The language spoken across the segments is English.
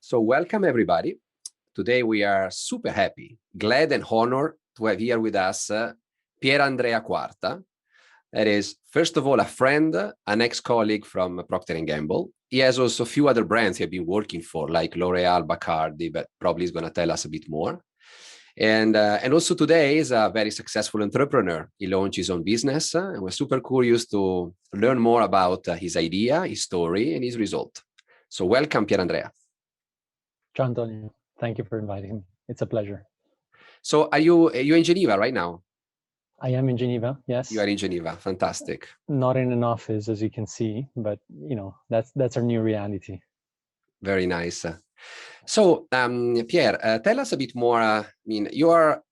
So welcome everybody. Today we are super happy, glad and honored to have here with us Pierandrea Quarta. That is, first of all, a friend, an ex-colleague from Procter & Gamble. He has also a few other brands he has been working for, like L'Oreal, Bacardi, but probably he's going to tell us a bit more. And also today is a very successful entrepreneur. He launched his own business, and we're super curious to learn more about his idea, his story, and his result. So welcome, Pierandrea. Ciao, Antonio. Thank you for inviting me. It's a pleasure. So are you in Geneva right now? I am in Geneva, yes. You are in Geneva. Fantastic. Not in an office, as you can see, but that's our new reality. Very nice. So, Pierre, tell us a bit more. You are,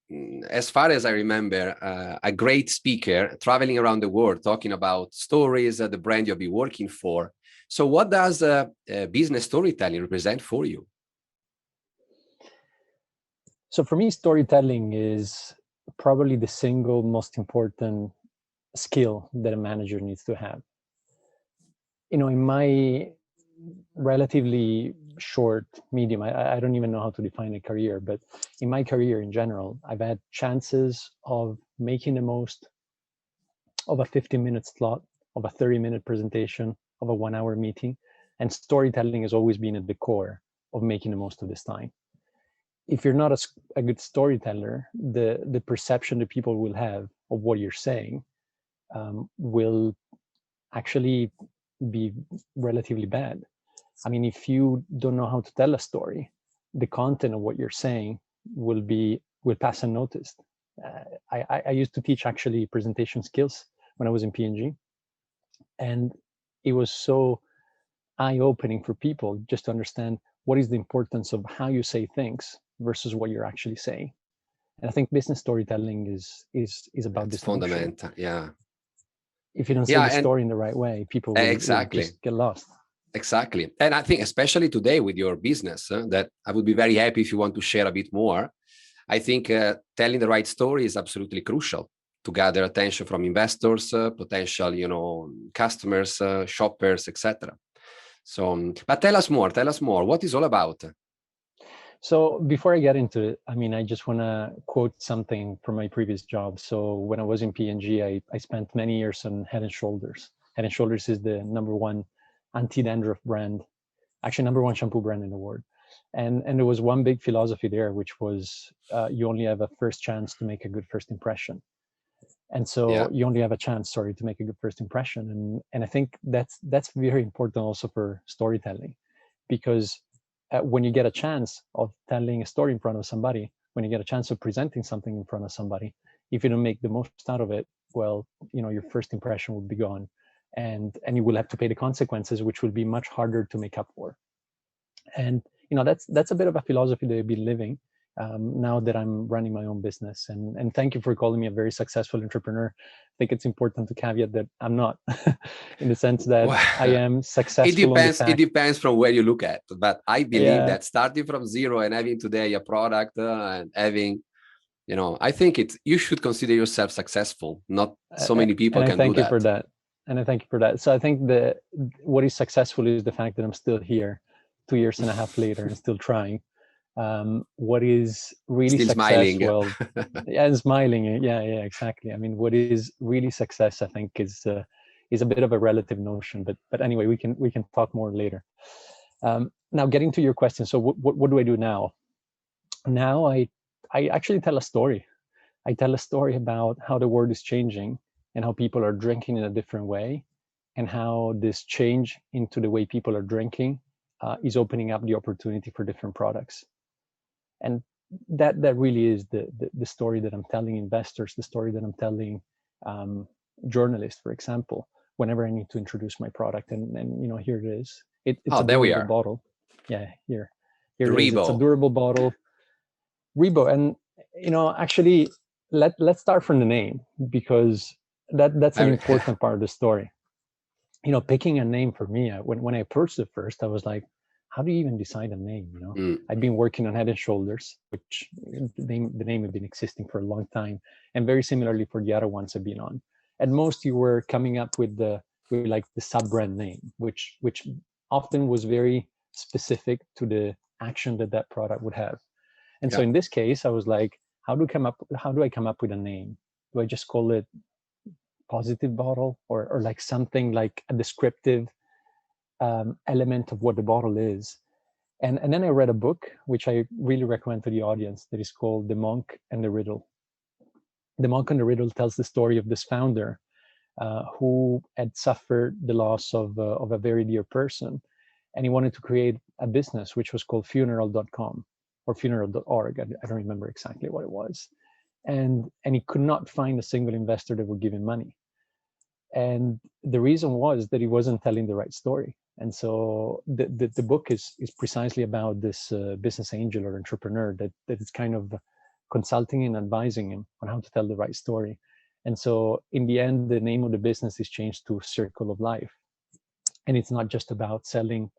as far as I remember, a great speaker, traveling around the world, talking about stories, the brand you'll be working for. So what does business storytelling represent for you? So for me, storytelling is probably the single most important skill that a manager needs to have. In my relatively short, medium, I don't even know how to define a career, but in my career in general, I've had chances of making the most of a 15-minute slot, of a 30-minute presentation, of a 1-hour meeting, and storytelling has always been at the core of making the most of this time. If you're not a good storyteller, the perception that people will have of what you're saying will actually be relatively bad. I mean, if you don't know how to tell a story, the content of what you're saying will pass unnoticed. I used to teach actually presentation skills when I was in P&G, and it was so eye-opening for people just to understand what is the importance of how you say things versus what you're actually saying. And I think business storytelling is about this fundamental. Yeah. If you don't say the story in the right way, people will just get lost. Exactly. And I think especially today with your business, that I would be very happy if you want to share a bit more. I think telling the right story is absolutely crucial to gather attention from investors, potential, customers, shoppers, etc. So, but tell us more. What is all about? So before I get into it, I just want to quote something from my previous job. So when I was in P&G, I spent many years on Head & Shoulders. Head & Shoulders is the #1 anti-dandruff brand, actually #1 shampoo brand in the world. And there was one big philosophy there, which was you only have a first chance to make a good first impression. And so you only have a chance, to make a good first impression. And I think that's very important also for storytelling, because when you get a chance of telling a story in front of somebody, when you get a chance of presenting something in front of somebody, if you don't make the most out of it, well, your first impression will be gone, and you will have to pay the consequences, which will be much harder to make up for. And that's a bit of a philosophy that I've been living now that I'm running my own business. And thank you for calling me a very successful entrepreneur. I think it's important to caveat that I'm not, in the sense that I am successful. It depends from where you look at, but I believe that starting from zero and having today a product and having, I think you should consider yourself successful. Not so many people can do that. And I thank you for that. So I think what is successful is the fact that I'm still here 2.5 years later and still trying. What is really still successful? Smiling. Smiling. Yeah, exactly. What is really success, I think, is a bit of a relative notion. But anyway, we can talk more later. Now, getting to your question. So what do I do now? Now I actually tell a story. I tell a story about how the world is changing and how people are drinking in a different way, and how this change into the way people are drinking is opening up the opportunity for different products. And that really is the story that I'm telling investors, the story that I'm telling journalists, for example, whenever I need to introduce my product. And here it is. It's a durable bottle. Yeah, here it is. It's a durable bottle. REBO. And actually, let's start from the name, because that's an important part of the story. Picking a name for me, when I approached it first, I was like, how do you even decide a name? I've been working on Head & Shoulders, which the name had been existing for a long time, and very similarly for the other ones I've been on. At most, you were coming up with the sub-brand name, which often was very specific to the action that that product would have. And so Yeah. in this case, I was like, how do I come up with a name? Do I just call it positive bottle, or like something like a descriptive element of what the bottle is? And then I read a book, which I really recommend to the audience, that is called The Monk and the Riddle. The Monk and the Riddle tells the story of this founder who had suffered the loss of a very dear person. And he wanted to create a business, which was called funeral.com or funeral.org. I don't remember exactly what it was. And he could not find a single investor that would give him money. And the reason was that he wasn't telling the right story. And so the book is precisely about this business angel or entrepreneur that is kind of consulting and advising him on how to tell the right story. And so in the end, the name of the business is changed to Circle of Life. And it's not just about selling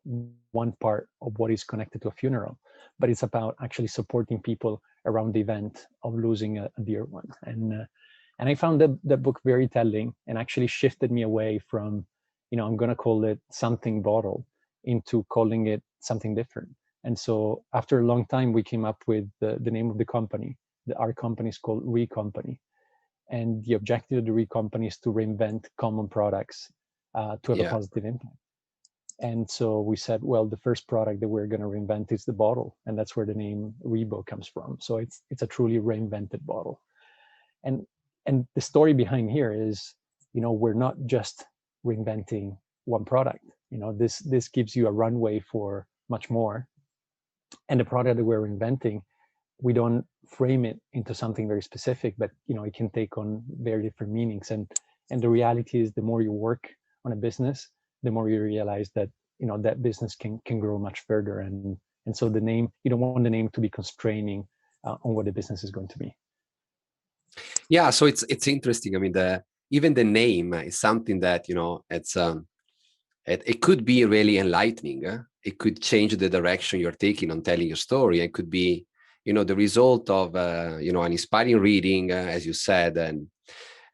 one part of what is connected to a funeral, but it's about actually supporting people around the event of losing a dear one. And I found that book very telling, and actually shifted me away from, I'm going to call it something bottle, into calling it something different. And so after a long time, we came up with the name of the company. Our company is called RE Company. And the objective of the RE Company is to reinvent common products to have a positive impact. And so we said, well, the first product that we're going to reinvent is the bottle. And that's where the name REBO comes from. So it's a truly reinvented bottle. And the story behind here is, we're not just reinventing one product. This gives you a runway for much more. And the product that we're inventing, we don't frame it into something very specific, but it can take on very different meanings. And the reality is, the more you work on a business, the more you realize that that business can grow much further. And so the name, you don't want the name to be constraining on what the business is going to be. Yeah, so it's interesting. I mean, even the name is something that it could be really enlightening. It could change the direction you're taking on telling your story. It could be the result of an inspiring reading, as you said. And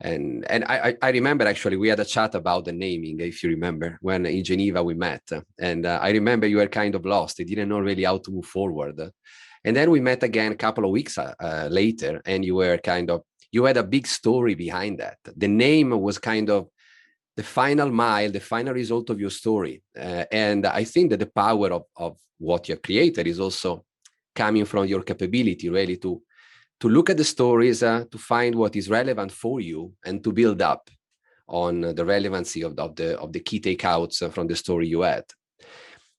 I remember, actually, we had a chat about the naming, if you remember, when in Geneva we met. And I remember you were kind of lost. You didn't know really how to move forward. And then we met again a couple of weeks later, and you had a big story behind that. The name was kind of the final mile, the final result of your story. And I think that the power of what you have created is also coming from your capability, really, to look at the stories, to find what is relevant for you, and to build up on the relevancy of the key takeouts from the story you had.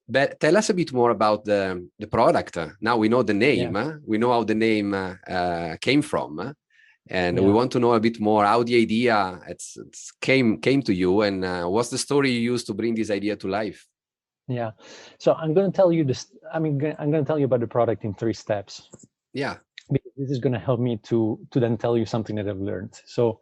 But tell us a bit more about the product. Now we know the name, we know how the name came from, and we want to know a bit more how the idea came to you, and what's the story you used to bring this idea to life. Yeah, so I'm going to tell you this. I'm going to tell you about the product in 3 steps. Yeah, because this is going to help me to then tell you something that I've learned. So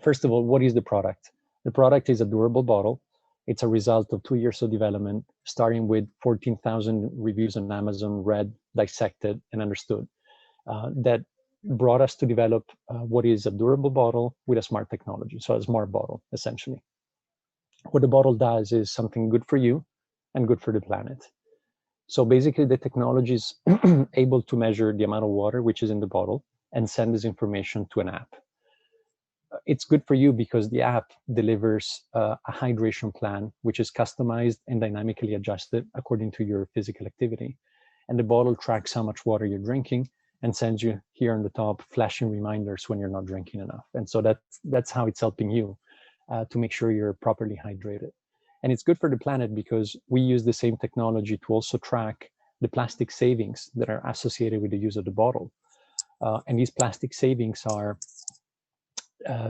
first of all, what is the product? The product is a durable bottle. It's a result of 2 years of development, starting with 14,000 reviews on Amazon, read, dissected, and understood. That brought us to develop what is a durable bottle with a smart technology. So a smart bottle, essentially. What the bottle does is something good for you and good for the planet. So basically, the technology is able to measure the amount of water which is in the bottle and send this information to an app. It's good for you because the app delivers a hydration plan, which is customized and dynamically adjusted according to your physical activity. And the bottle tracks how much water you're drinking and sends you here on the top flashing reminders when you're not drinking enough. And so that's how it's helping you to make sure you're properly hydrated. And it's good for the planet because we use the same technology to also track the plastic savings that are associated with the use of the bottle. And these plastic savings are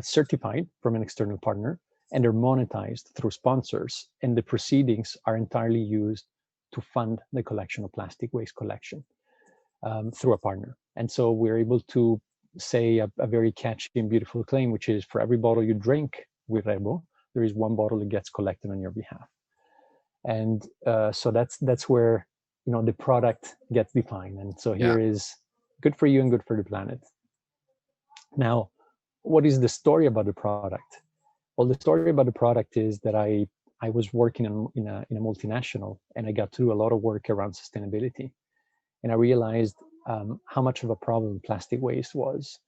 certified from an external partner, and they're monetized through sponsors. And the proceedings are entirely used to fund the collection of plastic waste collection through a partner. And so we're able to say a very catchy and beautiful claim, which is, for every bottle you drink with REBO, there is 1 bottle that gets collected on your behalf. And so that's where the product gets defined. And so here is good for you and good for the planet. Now, what is the story about the product? Well, the story about the product is that I was working in a multinational, and I got to do a lot of work around sustainability. and I realized how much of a problem plastic waste was,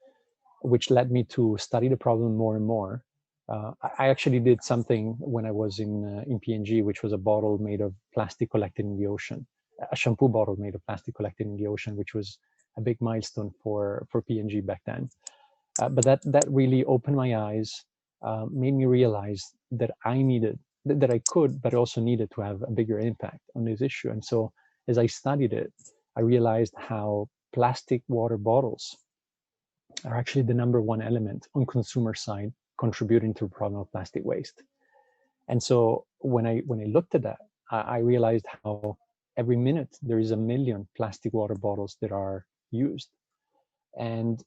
which led me to study the problem more and more. I actually did something when I was in P&G, which was a bottle made of plastic collected in the ocean, a shampoo bottle made of plastic collected in the ocean, which was a big milestone for P&G back then. But that really opened my eyes, made me realize that that I could, but also needed to have a bigger impact on this issue. And so as I studied it, I realized how plastic water bottles are actually the #1 element on consumer side contributing to the problem of plastic waste. And so when I looked at that, I realized how every minute there is 1 million plastic water bottles that are used. And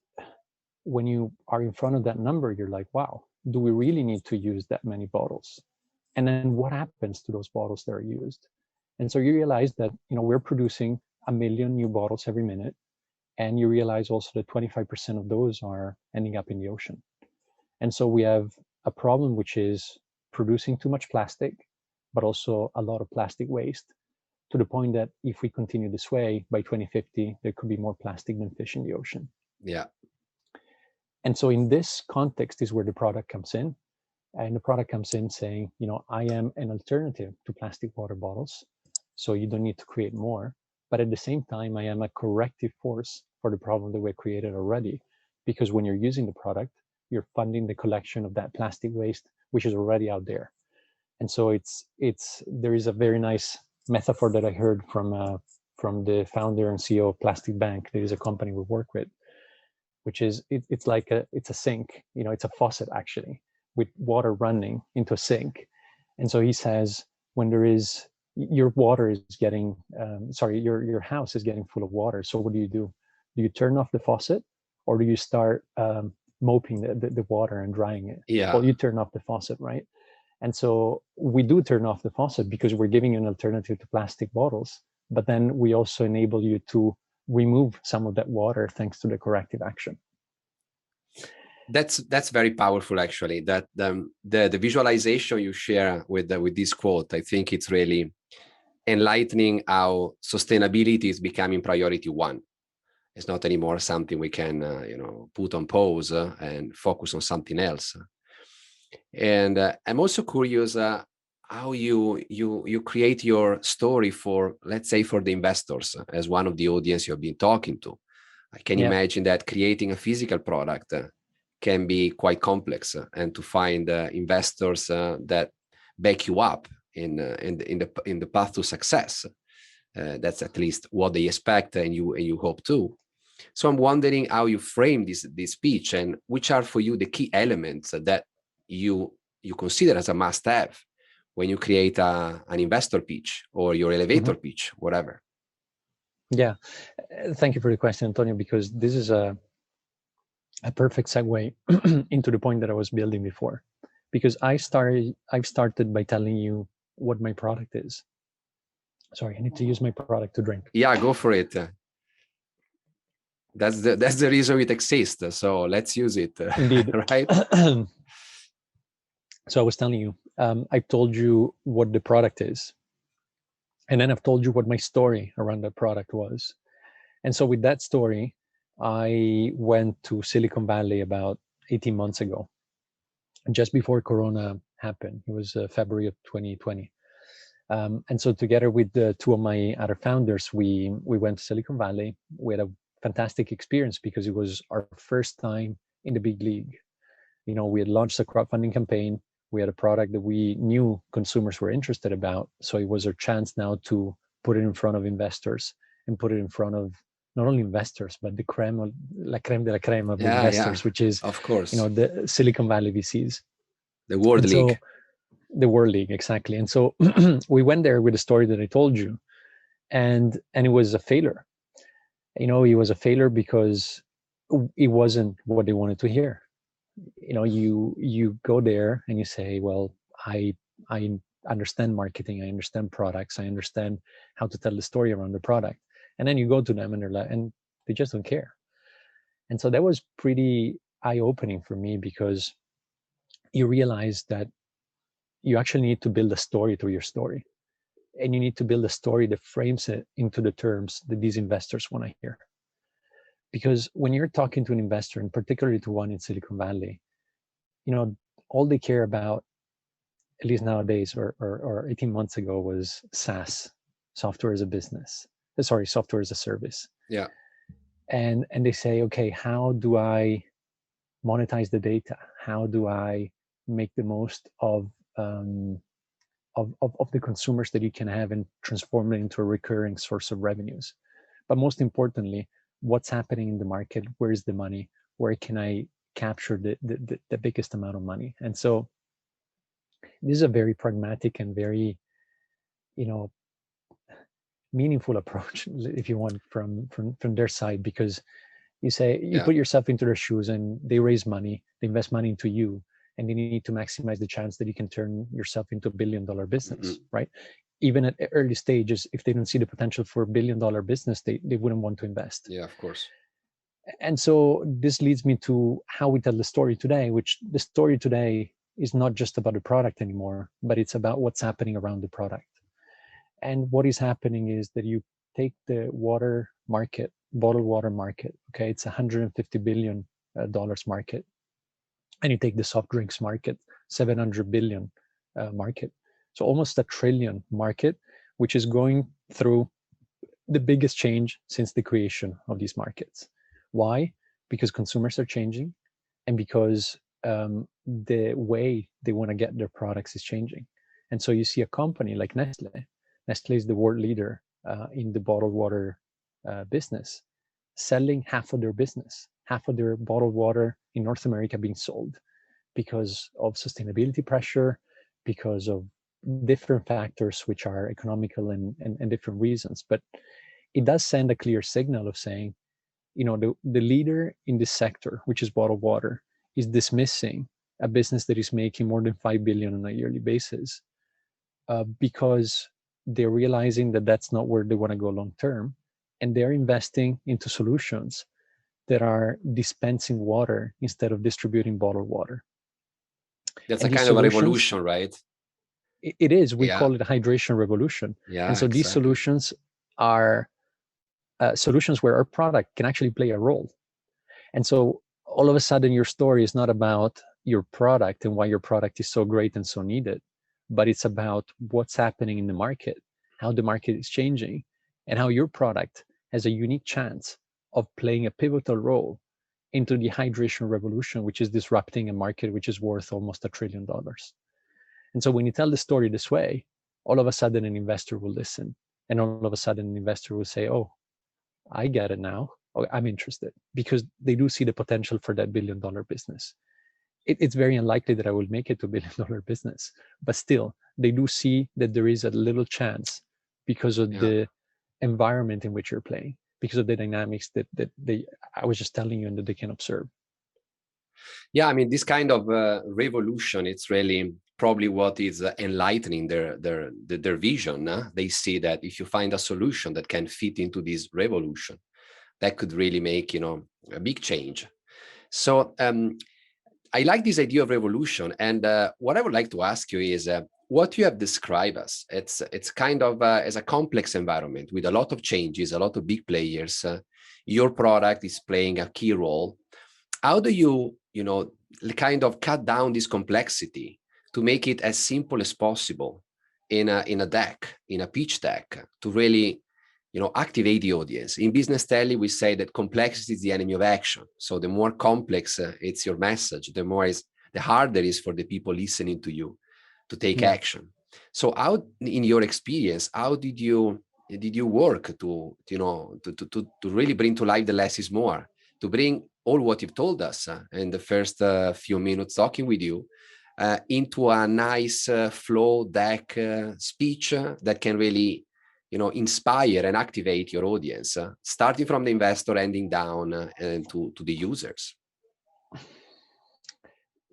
when you are in front of that number, you're like, wow, do we really need to use that many bottles? And then what happens to those bottles that are used? And so you realize that, we're producing 1 million new bottles every minute. And you realize also that 25% of those are ending up in the ocean. And so we have a problem, which is producing too much plastic, but also a lot of plastic waste, to the point that if we continue this way, by 2050, there could be more plastic than fish in the ocean. Yeah. And so in this context is where the product comes in. And the product comes in saying, I am an alternative to plastic water bottles, so you don't need to create more. But at the same time, I am a corrective force for the problem that we created already. Because when you're using the product, you're funding the collection of that plastic waste, which is already out there. And so there is a very nice metaphor that I heard from the founder and CEO of Plastic Bank. There is a company we work with, which is it's like it's a sink, it's a faucet actually, with water running into a sink. And so he says, when there is your water is getting your house is getting full of water, so what do? Do you turn off the faucet, or do you start mopping the water and drying it? Yeah. Well, you turn off the faucet, right? And so we do turn off the faucet because we're giving you an alternative to plastic bottles, but then we also enable you to remove some of that water thanks to the corrective action. That's very powerful, actually. That the visualization you share with this quote, I think it's really enlightening how sustainability is becoming priority one. It's not anymore something we can put on pause and focus on something else. And I'm also curious how you create your story for, let's say, for the investors, as one of the audience you've been talking to. I can imagine that creating a physical product can be quite complex, and to find investors that back you up in the path to success. That's at least what they expect, and you hope to. So I'm wondering how you frame this speech, and which are for you the key elements that you consider as a must-have when you create an investor pitch or your elevator pitch, whatever. Yeah, thank you for the question, Antonio, because this is a perfect segue into the point that I was building before. Because I've started by telling you what my product is. Sorry, I need to use my product to drink. Yeah, go for it. That's the reason it exists. So let's use it. Indeed. Right? So I was telling you, I've told you what the product is. And then I've told you what my story around that product was. And so with that story, I went to Silicon Valley about 18 months ago, just before Corona happened. It was February of 2020. And so together with the two of my other founders, we went to Silicon Valley. We had a fantastic experience because it was our first time in the big league. We had launched a crowdfunding campaign. We had a product that we knew consumers were interested about. So it was our chance now to put it in front of investors, and put it in front of not only investors, but the la creme de la creme of investors, which is, of course, the Silicon Valley VCs. The World League. So, the World League, exactly. And so we went there with the story that I told you, and it was a failure. It was a failure because it wasn't what they wanted to hear. You go there and you say, well, I understand marketing, I understand products, I understand how to tell the story around the product. And then you go to them and they just don't care. And so that was pretty eye-opening for me, because you realize that you actually need to build a story through your story. and you need to build a story that frames it into the terms that these investors want to hear. Because when you're talking to an investor, and particularly to one in Silicon Valley, all they care about, at least nowadays, or 18 months ago, was SaaS, software as a business. Software as a service. Yeah. And they say, okay, how do I monetize the data? How do I make the most of the consumers that you can have and transform it into a recurring source of revenues? But most importantly, what's happening in the market? Where is the money? Where can I capture the biggest amount of money? And so this is a very pragmatic and very, meaningful approach, if you want, from their side, because you put yourself into their shoes, and they raise money, they invest money into you, and they need to maximize the chance that you can turn yourself into a $1 billion business, right? Even at early stages, if they don't see the potential for $1 billion business, they wouldn't want to invest. Yeah, of course. And so this leads me to how we tell the story today, which the story today is not just about the product anymore, but it's about what's happening around the product. And what is happening is that you take the water market, bottled water market, okay, it's $150 billion market. And you take the soft drinks market, 700 billion market. So almost $1 trillion market, which is going through the biggest change since the creation of these markets. Why? Because consumers are changing, and because the way they want to get their products is changing. And so you see a company like Nestle. Nestle is the world leader in the bottled water business, selling half of their business, half of their bottled water in North America being sold because of sustainability pressure, because of different factors which are economical and different reasons. But it does send a clear signal of saying, the leader in this sector, which is bottled water, is dismissing a business that is making more than 5 billion on a yearly basis because they're realizing that that's not where they want to go long term, and they're investing into solutions that are dispensing water instead of distributing bottled water. That's a kind of a revolution, right? It is. We call it a hydration revolution. Yeah, and so these solutions are solutions where our product can actually play a role. And so all of a sudden, your story is not about your product and why your product is so great and so needed, but it's about what's happening in the market, how the market is changing, and how your product has a unique chance of playing a pivotal role into the hydration revolution, which is disrupting a market which is worth almost $1 trillion. And so when you tell the story this way, all of a sudden an investor will listen. And all of a sudden an investor will say, oh, I get it now. Oh, I'm interested, because they do see the potential for that $1 billion business. It's very unlikely that I will make it to $1 billion business, but still they do see that there is a little chance because of the environment in which you're playing, because of the dynamics that I was just telling you and that they can observe. Yeah, I mean, this kind of revolution, it's really probably what is enlightening their vision. They see that if you find a solution that can fit into this revolution, that could really make, a big change. So I like this idea of revolution. And what I would like to ask you is what you have described us. It's kind of as a complex environment with a lot of changes, a lot of big players. Your product is playing a key role. How do you, kind of cut down this complexity to make it as simple as possible in a deck, in a pitch deck, to really, activate the audience? In BusinessTelling, we say that complexity is the enemy of action. So the more complex it's your message, the harder it is for the people listening to you to take action. So how, in your experience, how did you work to really bring to life the less is more, to bring all what you've told us in the first few minutes talking with you into a nice flow deck speech that can really, inspire and activate your audience, starting from the investor, ending down to the users?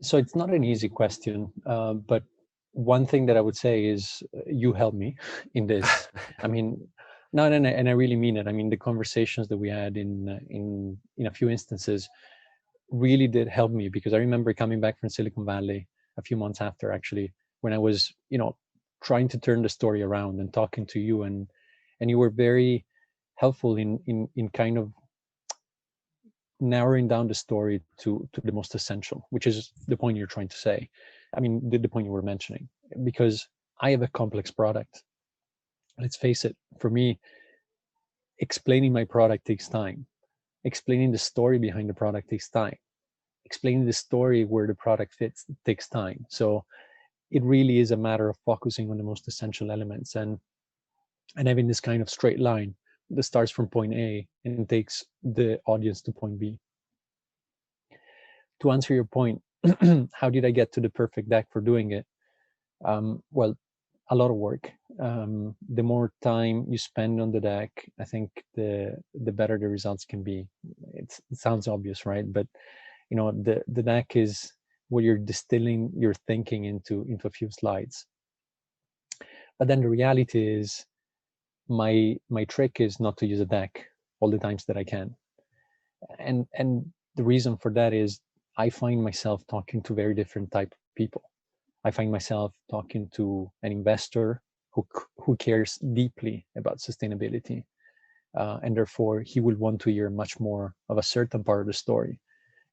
So it's not an easy question, but one thing that I would say is you helped me in this. I mean, no, and I really mean it. I mean, the conversations that we had in a few instances really did help me, because I remember coming back from Silicon Valley a few months after, actually, when I was, trying to turn the story around and talking to you, and you were very helpful in kind of narrowing down the story to the most essential, which is the point you're trying to say. I mean, the point you were mentioning, because I have a complex product. Let's face it, for me, explaining my product takes time. Explaining the story behind the product takes time. Explaining the story where the product fits takes time. So it really is a matter of focusing on the most essential elements, and having this kind of straight line that starts from point A and takes the audience to point B. To answer your point, how did I get to the perfect deck for doing it? Well, a lot of work. The more time you spend on the deck, I think the better the results can be. It sounds obvious, right? But the deck is where you're distilling your thinking into a few slides. But then the reality is, my trick is not to use a deck all the times that I can. And the reason for that is I find myself talking to very different type of people. I find myself talking to an investor who cares deeply about sustainability, and therefore he will want to hear much more of a certain part of the story.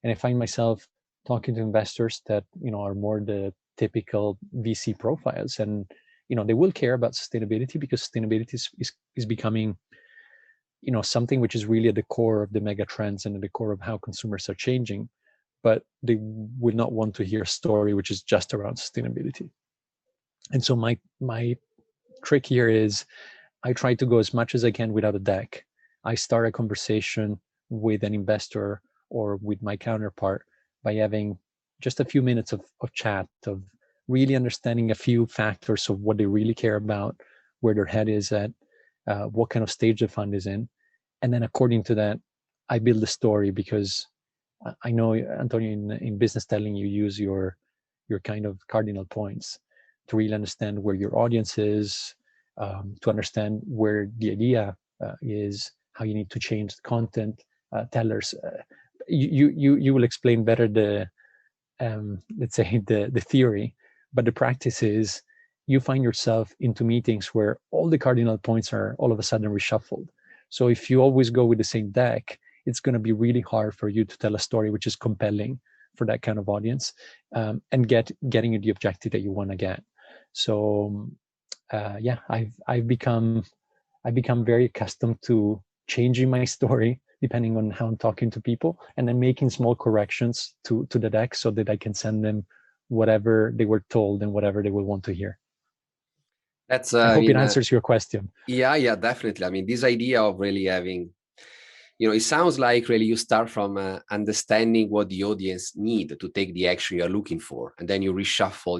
And I find myself talking to investors that are more the typical VC profiles, and they will care about sustainability because sustainability is becoming something which is really at the core of the mega trends and at the core of how consumers are changing. But they will not want to hear a story which is just around sustainability. And so my trick here is I try to go as much as I can without a deck. I start a conversation with an investor or with my counterpart by having just a few minutes of chat, of really understanding a few factors of what they really care about, where their head is at, what kind of stage the fund is in. And then according to that, I build a story, because I know, Antonio, in BusinessTelling, you use your kind of cardinal points to really understand where your audience is, to understand where the idea is, how you need to change the content. Tellers, you will explain better the let's say the theory, but the practice is you find yourself into meetings where all the cardinal points are all of a sudden reshuffled. So if you always go with the same deck, it's going to be really hard for you to tell a story which is compelling for that kind of audience, and getting you the objective that you want to get. So yeah, I've become very accustomed to changing my story depending on how I'm talking to people, and then making small corrections to the deck so that I can send them whatever they were told and whatever they will want to hear. That's I hope it answers your question. Yeah, definitely. I mean, this idea of really having, it sounds like really you start from understanding what the audience need to take the action you're looking for, and then you reshuffle,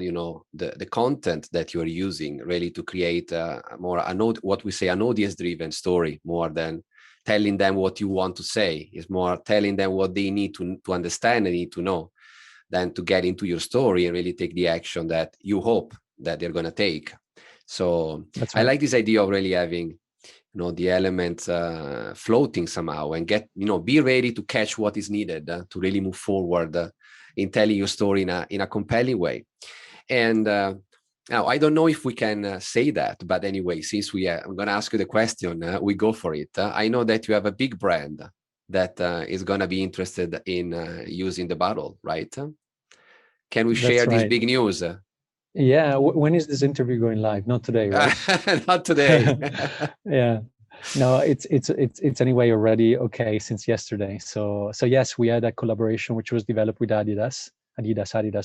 the content that you're using really to create what we say an audience-driven story, more than telling them what you want to say. It's more telling them what they need to understand and need to know, than to get into your story and really take the action that you hope that they're going to take. So that's right. I like this idea of really having the elements floating somehow, and be ready to catch what is needed to really move forward in telling your story in a compelling way. And now I don't know if we can say that, but anyway, since I'm going to ask you the question, we go for it. I know that you have a big brand that is going to be interested in using the bottle, right? Can we share this big news? Yeah, when is this interview going live? Not today, right? Not today. Yeah, no, it's anyway already okay since yesterday. So yes, we had a collaboration which was developed with Adidas,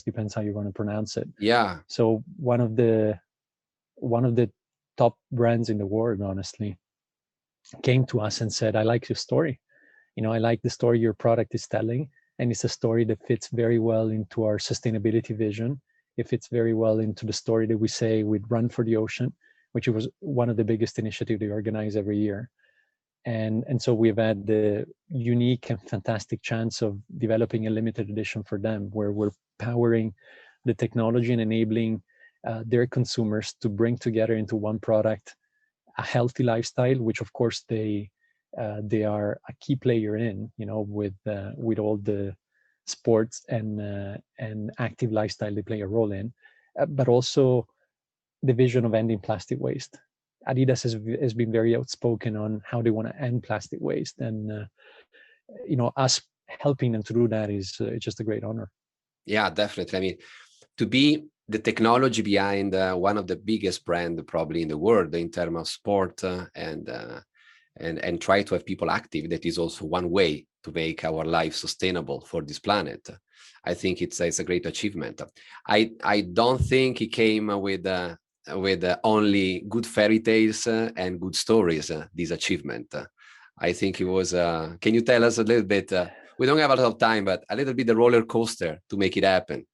depends how you want to pronounce it. Yeah. So one of the top brands in the world, honestly, came to us and said, "I like your story. I like the story your product is telling, and it's a story that fits very well into our sustainability vision. It fits very well into the story that we say with Run for the Ocean, which was one of the biggest initiatives they organize every year. And so we've had the unique and fantastic chance of developing a limited edition for them, where we're powering the technology and enabling their consumers to bring together into one product a healthy lifestyle, which of course they are a key player in, with all the sports and active lifestyle they play a role in, but also the vision of ending plastic waste. Adidas has been very outspoken on how they want to end plastic waste, and us helping them to do that is it's just a great honor. Yeah, definitely. I mean, to be the technology behind one of the biggest brand probably in the world in terms of sport and try to have people active, that is also one way to make our life sustainable for this planet. I think it's a great achievement. I don't think he came with only good fairy tales and good stories, this achievement. I think it was, can you tell us a little bit, we don't have a lot of time, but a little bit the roller coaster to make it happen?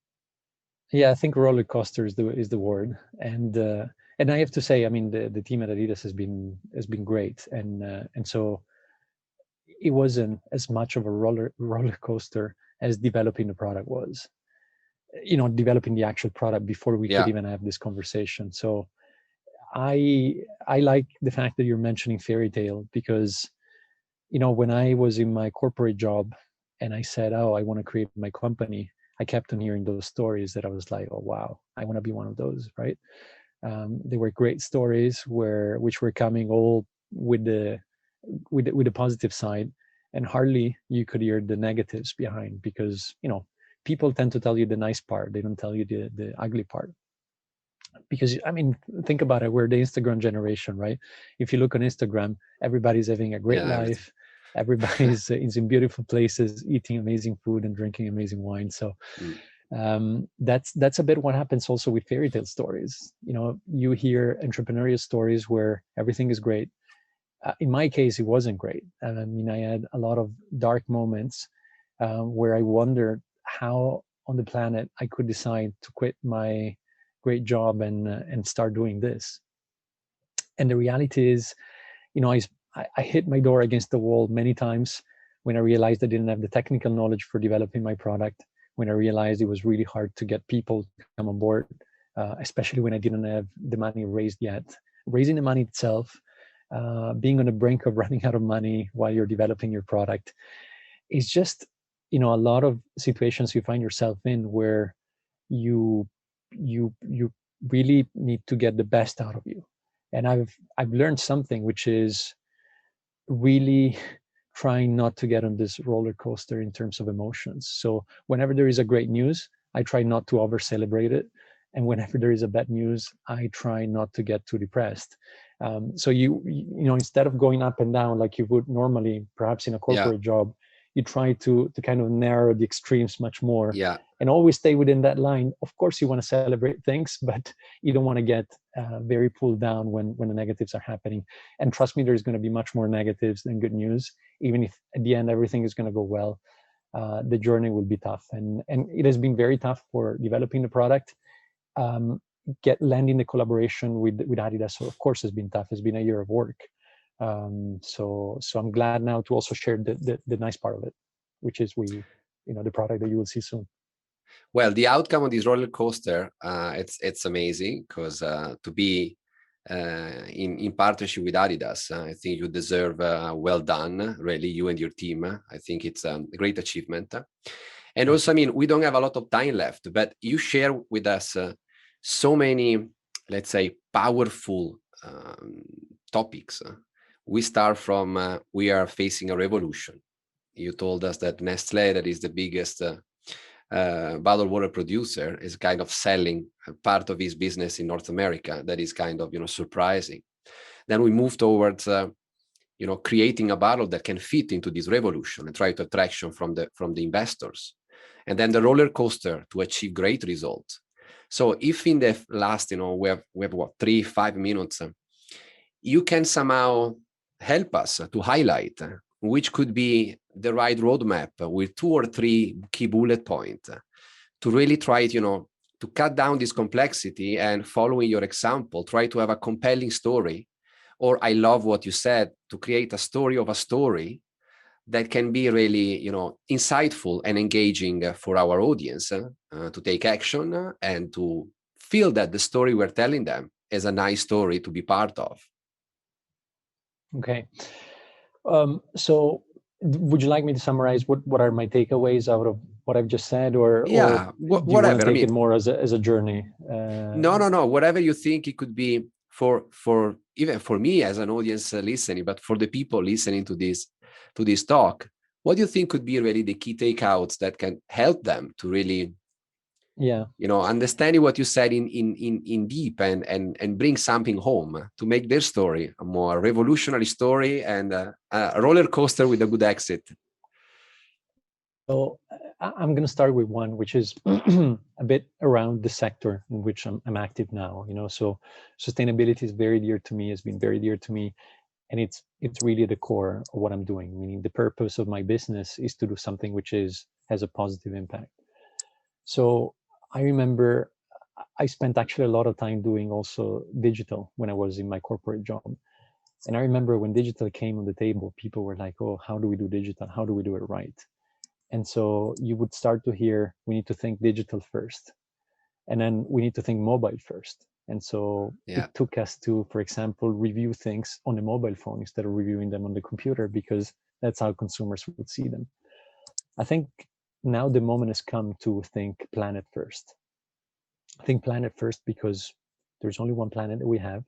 Yeah, I think roller coaster is the word, and I have to say, I mean, the team at Adidas has been great, and so it wasn't as much of a roller coaster as developing the product was. Developing the actual product before we could even have this conversation. So I like the fact that you're mentioning fairy tale, because when I was in my corporate job and I said, oh, I want to create my company, I kept on hearing those stories that I was like, oh wow, I want to be one of those, right? They were great stories which were coming all with the positive side, and hardly you could hear the negatives behind, because people tend to tell you the nice part, they don't tell you the ugly part. Because I mean, think about it, we're the Instagram generation, right? If you look on Instagram, everybody's having a great life, everybody's is in beautiful places, eating amazing food and drinking amazing wine. So that's a bit what happens also with fairy tale stories. You hear entrepreneurial stories where everything is great. In my case, it wasn't great. I mean, I had a lot of dark moments where I wondered how on the planet I could decide to quit my great job and start doing this. And the reality is, I hit my door against the wall many times when I realized I didn't have the technical knowledge for developing my product, when I realized it was really hard to get people to come on board, especially when I didn't have the money raised yet. Raising the money itself, being on the brink of running out of money while you're developing your product, is just, a lot of situations you find yourself in where you really need to get the best out of you. And I've learned something, which is really trying not to get on this roller coaster in terms of emotions. So whenever there is a great news, I try not to over celebrate it. And whenever there is a bad news, I try not to get too depressed. So instead of going up and down like you would normally, perhaps in a corporate job, you try to kind of narrow the extremes much more, and always stay within that line. Of course, you want to celebrate things, but you don't want to get very pulled down when the negatives are happening. And trust me, there's going to be much more negatives than good news. Even if at the end everything is going to go well, the journey will be tough, and it has been very tough for developing the product. Landing the collaboration with Adidas, so of course, has been tough. It's been a year of work. So I'm glad now to also share the nice part of it, which is the product that you will see soon. Well, the outcome of this roller coaster, it's amazing, because to be in partnership with Adidas, I think you deserve well done, really, you and your team. I think it's a great achievement. And also, I mean, we don't have a lot of time left, but you share with us so many, let's say, powerful topics. We start from, we are facing a revolution. You told us that Nestlé, that is the biggest bottled water producer, is kind of selling part of his business in North America. That is kind of, surprising. Then we move towards, creating a bottle that can fit into this revolution and try to attraction from the investors. And then the roller coaster to achieve great results. So if in the last, we have what, 3-5 minutes, you can somehow help us to highlight which could be the right roadmap with 2 or 3 key bullet points to really try, to cut down this complexity, and following your example, try to have a compelling story. Or I love what you said, to create a story of a story that can be really, insightful and engaging for our audience to take action and to feel that the story we're telling them is a nice story to be part of. Okay. So would you like me to summarize what are my takeaways out of what I've just said, or Yeah, do you want whatever. to take it more as a journey? No. Whatever you think it could be for even for me as an audience listening, but for the people listening to this talk, what do you think could be really the key takeouts that can help them to really, understanding what you said in deep and bring something home to make their story a more revolutionary story and a roller coaster with a good exit? So I'm going to start with one, which is a bit around the sector in which I'm active now. So sustainability is very dear to me, has been very dear to me, and it's really the core of what I'm doing. Meaning, the purpose of my business is to do something which has a positive impact. So I remember I spent actually a lot of time doing also digital when I was in my corporate job. And I remember when digital came on the table, people were like, oh, how do we do digital? How do we do it right? And so you would start to hear, we need to think digital first. And then we need to think mobile first. And so it took us to, for example, review things on a mobile phone instead of reviewing them on the computer, because that's how consumers would see them. I think now the moment has come to think planet first. I think planet first because there's only one planet that we have.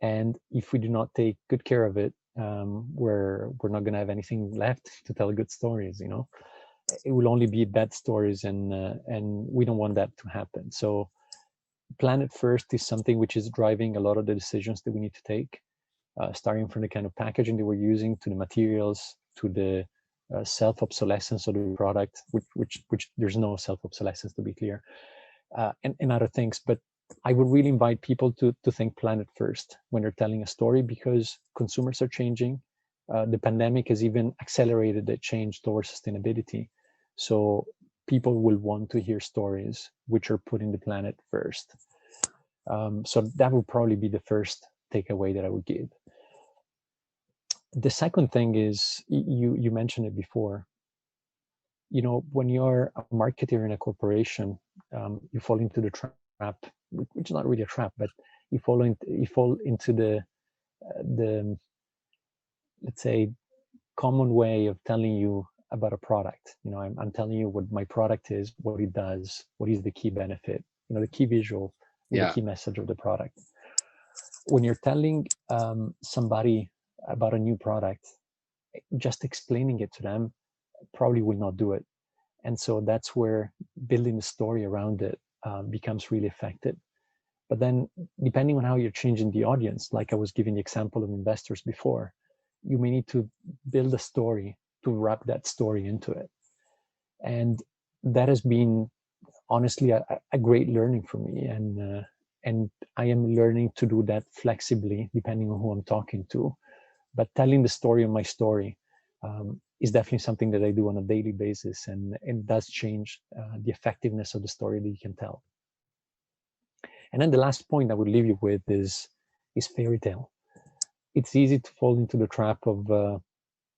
And if we do not take good care of it, we're not going to have anything left to tell good stories. It will only be bad stories, and we don't want that to happen. So planet first is something which is driving a lot of the decisions that we need to take, starting from the kind of packaging that we're using, to the materials, to the self-obsolescence of the product, which there's no self-obsolescence, to be clear, and other things. But I would really invite people to think planet first when they're telling a story, because consumers are changing. The pandemic has even accelerated the change towards sustainability. So people will want to hear stories which are putting the planet first. So that would probably be the first takeaway that I would give. The second thing is, you mentioned it before, when you're a marketer in a corporation, you fall into the trap, which is not really a trap, but you fall into the let's say, common way of telling you about a product. I'm telling you what my product is, what it does, what is the key benefit, the key visual, the key message of the product. When you're telling somebody about a new product, just explaining it to them probably will not do it. And so that's where building the story around it becomes really effective. But then, depending on how you're changing the audience, like I was giving the example of investors before, you may need to build a story to wrap that story into it. And that has been, honestly, a great learning for me. And I am learning to do that flexibly, depending on who I'm talking to. But telling the story of my story is definitely something that I do on a daily basis, and it does change the effectiveness of the story that you can tell. And then the last point I would leave you with is fairy tale. It's easy to fall into the trap of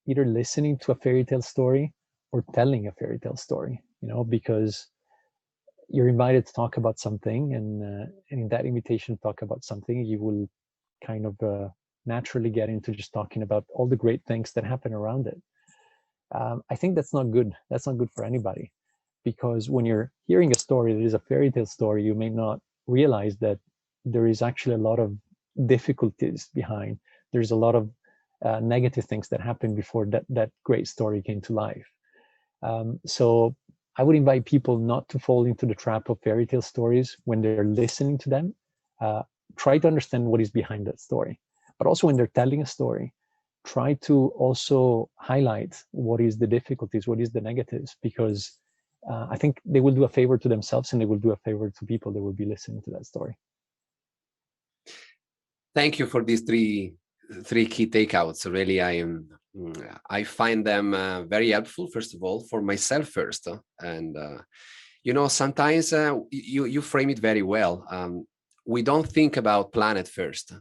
either listening to a fairy tale story or telling a fairy tale story, because you're invited to talk about something, and in that invitation to talk about something, you will kind of naturally get into just talking about all the great things that happen around it. I think that's not good. That's not good for anybody, because when you're hearing a story that is a fairy tale story, you may not realize that there is actually a lot of difficulties behind. There's a lot of negative things that happened before that great story came to life. So I would invite people not to fall into the trap of fairy tale stories when they're listening to them. Try to understand what is behind that story. But also when they're telling a story, try to also highlight what is the difficulties, what is the negatives, because I think they will do a favor to themselves, and they will do a favor to people that will be listening to that story. Thank you for these three key takeouts. Really, I find them very helpful. First of all, for myself first, and sometimes you frame it very well. We don't think about planet first.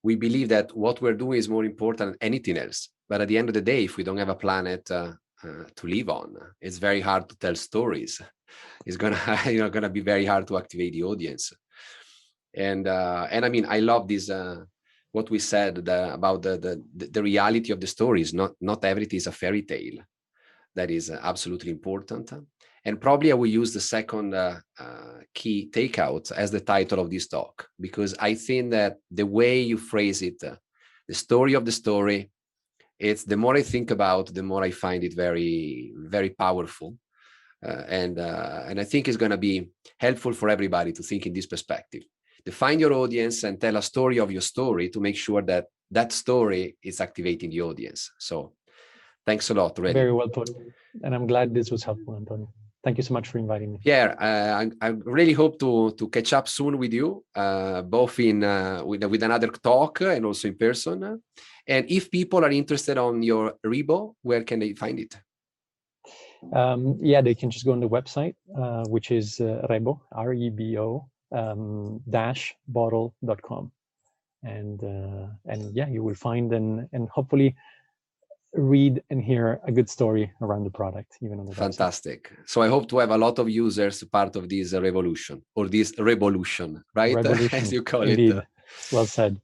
We believe that what we're doing is more important than anything else. But at the end of the day, if we don't have a planet to live on, it's very hard to tell stories. It's gonna be very hard to activate the audience. And I mean, I love this what we said about the reality of the stories. Not everything is a fairy tale. that is absolutely important. And probably I will use the second key takeout as the title of this talk, because I think that the way you phrase it, the story of the story, it's the more I think about, the more I find it very, very powerful. And I think it's going to be helpful for everybody to think in this perspective. Define your audience and tell a story of your story to make sure that that story is activating the audience. So thanks a lot, really. Very well put. And I'm glad this was helpful, Antonio. Thank you so much for inviting me. Pierre, I really hope to catch up soon with you, both in with another talk and also in person. And if people are interested on your REBO, where can they find it? Yeah, they can just go on the website, which is REBO, REBO -bottle.com. And yeah, you will find and hopefully read and hear a good story around the product, even on the Fantastic. Website. So I hope to have a lot of users part of this revolution, or this revolution, right? Revolution, as you call indeed. it. Well said.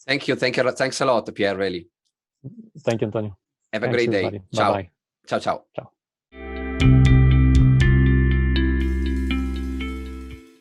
Thank you. Thanks a lot, Pierre, really. Thank you, Antonio. Have a great day. Bye-bye. Ciao, ciao. Ciao.